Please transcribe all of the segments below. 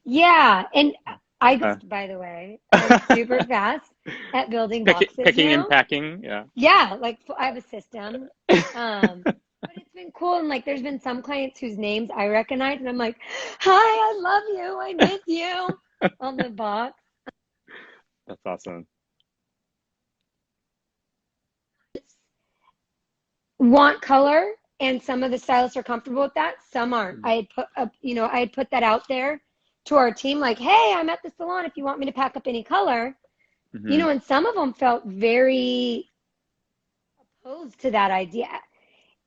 Yeah, and I Uh, just, by the way, I'm super fast at building boxes picking and now. packing. Yeah. Yeah, like I have a system. But it's been cool and like there's been some clients whose names I recognize and I'm like, "Hi, I love you. I miss you." On the box. That's awesome. Want color and some of the stylists are comfortable with that. Some aren't. I had put that out there to our team like, "Hey, I'm at the salon if you want me to pack up any color." Hmm. And some of them felt very opposed to that idea.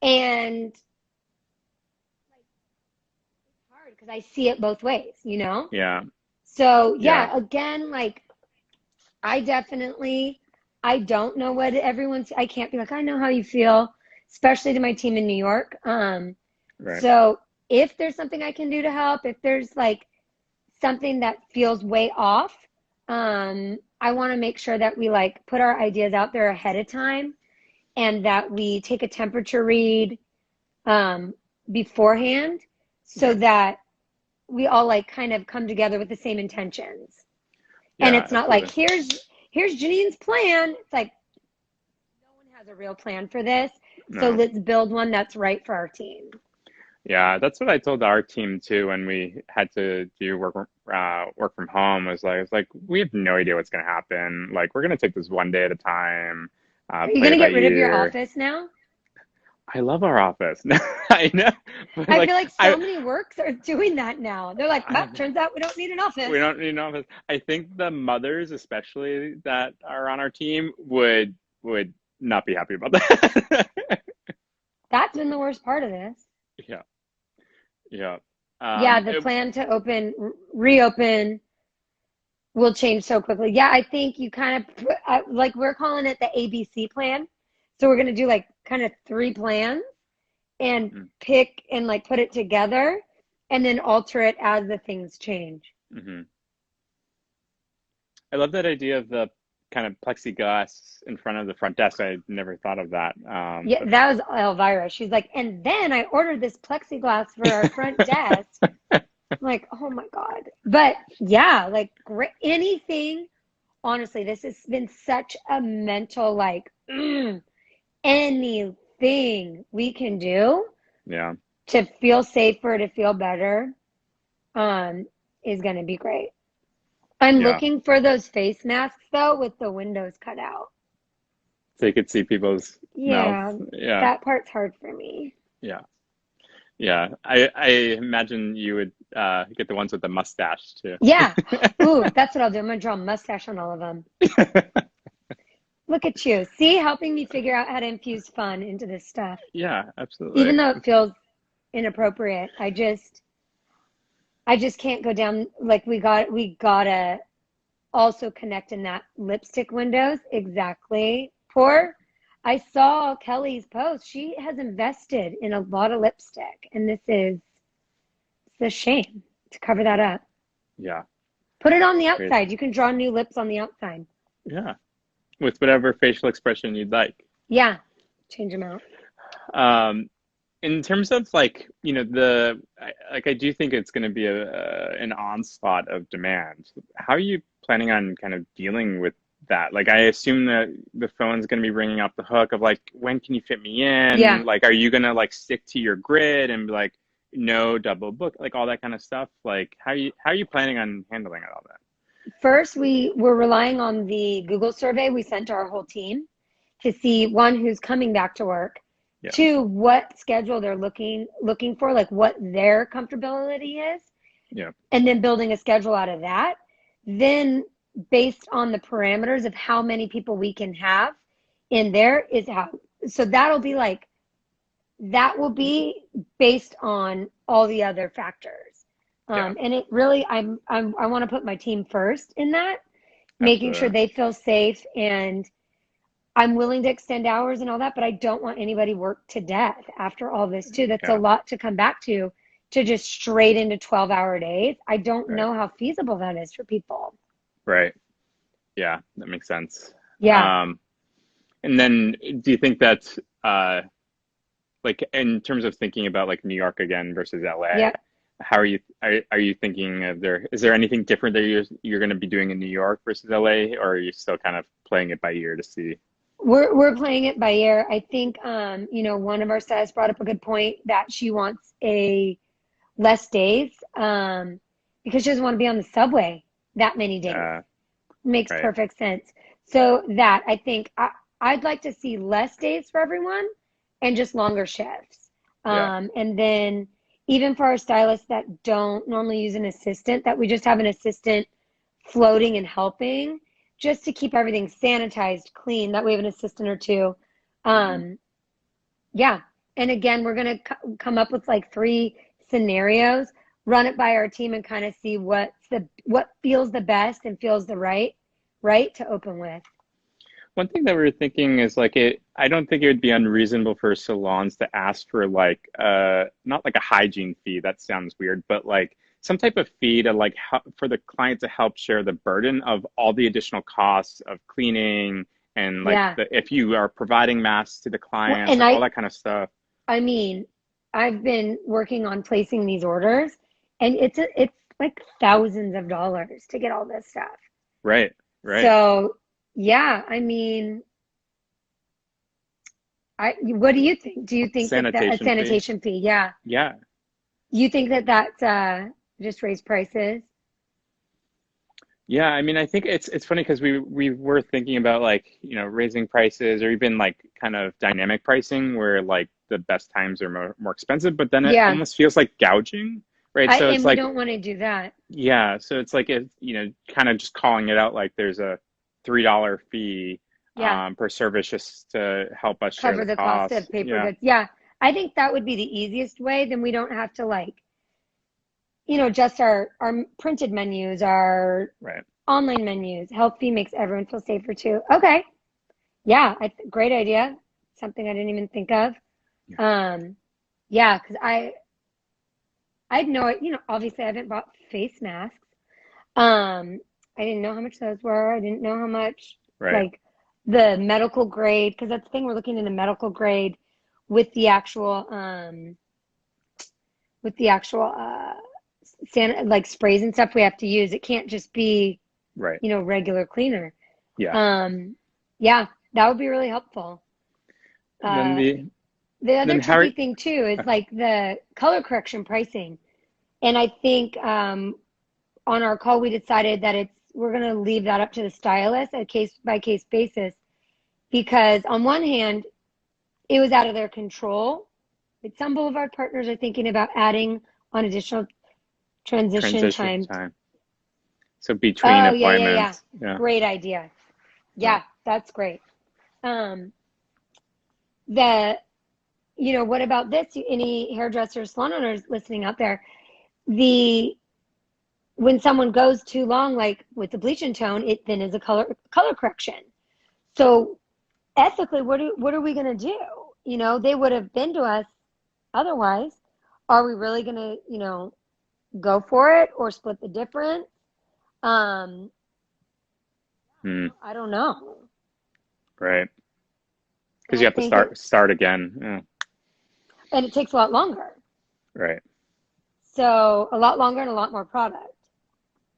And like, it's hard because I see it both ways. Yeah. So, Yeah. yeah, again, like I definitely, I don't know what I can't be like, I know how you feel, especially to my team in New York. Right. So if there's something I can do to help, if there's like something that feels way off, I want to make sure that we like put our ideas out there ahead of time and that we take a temperature read um, beforehand so Yeah. that we all like kind of come together with the same intentions. And Yeah. it's not like Absolutely. here's Janine's plan. It's like no one has a real plan for this. So No. let's build one that's right for our team. Yeah, that's what I told our team too when we had to do work from home. It's like we have no idea what's going to happen. Like we're going to take this one day at a time, Are you play going it to by get rid of your ear. office now? I love our office. I know, but I like feel like I, so many works are doing that now. They're like, well, I turns out we don't need an we office. don't need an office. I think the mothers, especially that are on our team, would not be happy about that. That's been the worst part of this. Yeah, yeah. Yeah, the It, plan to reopen will change so quickly. Yeah, I think you kind of like we're calling it the ABC plan. So we're going to do like kind of three plans and mm, pick and like put it together and then alter it as the things change. mhm. I love that idea of the kind of plexiglass in front of the front desk. I never thought of that. Yeah, But that was Elvira. She's like, and then I ordered this plexiglass for our front desk. I'm like, oh my God. But yeah, like great, anything. Honestly, this has been such a mental, like, anything we can do yeah, to feel safer, to feel better, um, is going to be great. I'm yeah. looking for those face masks though with the windows cut out. So you could see people's mouths. Yeah, Yeah, that part's hard for me. yeah, yeah. I imagine you would get the ones with the mustache too. Yeah. Ooh, that's what I'll do. I'm gonna draw a mustache on all of them. Look at you. See, helping me figure out how to infuse fun into this stuff. Yeah, Even absolutely. though it feels inappropriate, I just can't go down like we gotta also connect in that lipstick windows. Exactly. I saw Kelly's post. She has invested in a lot of lipstick, and it's a shame to cover that up. Yeah, Put it on the it's crazy. outside. You can draw new lips on the outside. Yeah, with whatever facial expression you'd like. Yeah, change them out. Um, in terms of like, I do think it's going to be an onslaught of demand. How are you planning on kind of dealing with that? Like, I assume that the phone's going to be ringing off the hook of like, when can you fit me Yeah. in? Like, are you going to like stick to your grid and be like, no double book, like all that kind of stuff? Like, how are you planning on handling all that? First, we were relying on the Google survey we sent to our whole team to see one who's coming back to work, Yeah, two what schedule they're looking for, like what their comfortability is, yeah, and then building a schedule out of that. Then based on the parameters of how many people we can have in there is how so that will be based on all the other factors. yeah, And it really, I want to put my team first in that, making sure absolutely. they feel safe. And I'm willing to extend hours and all that, but I don't want anybody worked to death after all this too. That's a Yeah, lot to come back to just straight into 12-hour days. I don't right, know how feasible that is for people. right. Yeah, that makes sense. Yeah. Um, and then do you think that like in terms of thinking about like New York again versus LA, Yep. how are you thinking of is there anything different that you're going to be doing in New York versus LA, or are you still kind of playing it by ear to see? We're playing it by ear. I think one of our stylists brought up a good point that she wants a less days because she doesn't want to be on the subway that many days. Makes Right. perfect sense. So that I think I'd like to see less days for everyone and just longer shifts. Yeah. And then even for our stylists that don't normally use an assistant, that we just have an assistant floating and helping just to keep everything sanitized, clean. That we have an assistant or two. Yeah. And again, we're going to come up with like 3 scenarios, run it by our team and kind of see what feels the best and feels the right to open with. One thing that we were thinking is like I don't think it would be unreasonable for salons to ask for like not like a hygiene fee, that sounds weird, but like some type of fee to like for the client to help share the burden of all the additional costs of cleaning and like if you are providing masks to the clients and all that kind of stuff. I mean, I've been working on placing these orders and it's like thousands of dollars to get all this stuff. Right. So yeah, I mean, what do you think? Do you think that a sanitation fee? Yeah. Yeah. You think that just raise prices? Yeah, I mean, I think it's funny because we were thinking about like, raising prices or even like kind of dynamic pricing where like the best times are more expensive, but then it almost feels like gouging, right? So it's like we don't want to do that. Yeah, so it's like kind of just calling it out like there's a $3 fee per service just to help us cover share the cost of paper goods. Yeah, I think that would be the easiest way. Then we don't have to like, just our printed menus, our online menus. Health fee makes everyone feel safer too. Okay, yeah, great idea. Something I didn't even think of. Yeah, because I'd know it. Obviously I haven't bought face masks. I didn't know how much those were. I didn't know how much like the medical grade, because that's the thing, we're looking into medical grade with the actual like sprays and stuff we have to use. It can't just be regular cleaner. Yeah, that would be really helpful. Then the other tricky thing too is like the color correction pricing. And I think on our call we decided that we're going to leave that up to the stylist at a case by case basis, because on one hand it was out of their control, but some Boulevard partners are thinking about adding on additional transition time. So between appointments. Yeah. Great idea. Yeah, that's great. What about this? Any hairdressers, salon owners listening out there? When someone goes too long, like with the bleach and tone, it then is a color correction. So ethically, what are we going to do? They would have been to us otherwise. Are we really going to, go for it or split the difference? I don't know. Right. Because you have to start again. Yeah. And it takes a lot longer. Right. So a lot longer and a lot more product.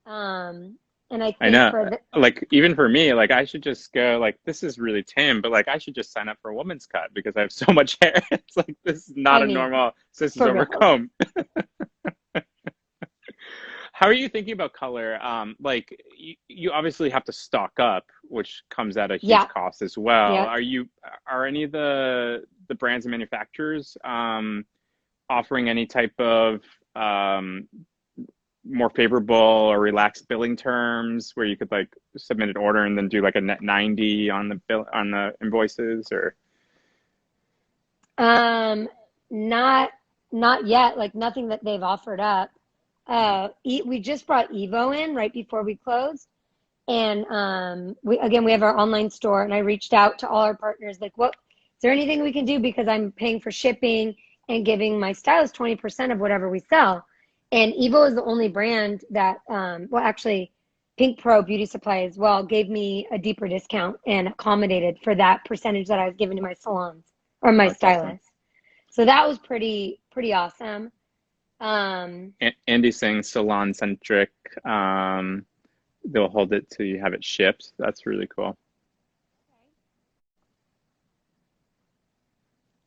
And I think like even for me, like I should just go like, this is really tame, but like I should just sign up for a woman's cut because I have so much hair. It's like, this is not normal. This is over comb. How are you thinking about color? Like you obviously have to stock up, which comes at a huge cost as well. Are any of the brands and manufacturers offering any type of more favorable or relaxed billing terms where you could like submit an order and then do like a net 90 on the invoices, or? Not yet. Like nothing that they've offered up. We just brought Evo in right before we closed, and we have our online store, and I reached out to all our partners like, is there anything we can do, because I'm paying for shipping and giving my stylist 20% of whatever we sell. And Evo is the only brand that, actually Pink Pro Beauty Supply as well gave me a deeper discount and accommodated for that percentage that I was giving to my salons or my stylists. Awesome. So that was pretty awesome. Andy saying salon centric. They'll hold it till you have it shipped. That's really cool.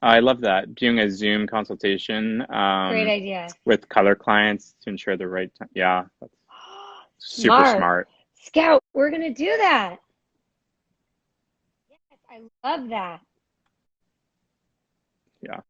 I love that. Doing a Zoom consultation Great idea. with color clients to ensure the right time. Yeah, that's super Smart. smart. Scout, we're going to do that. Yes, I love that. Yeah.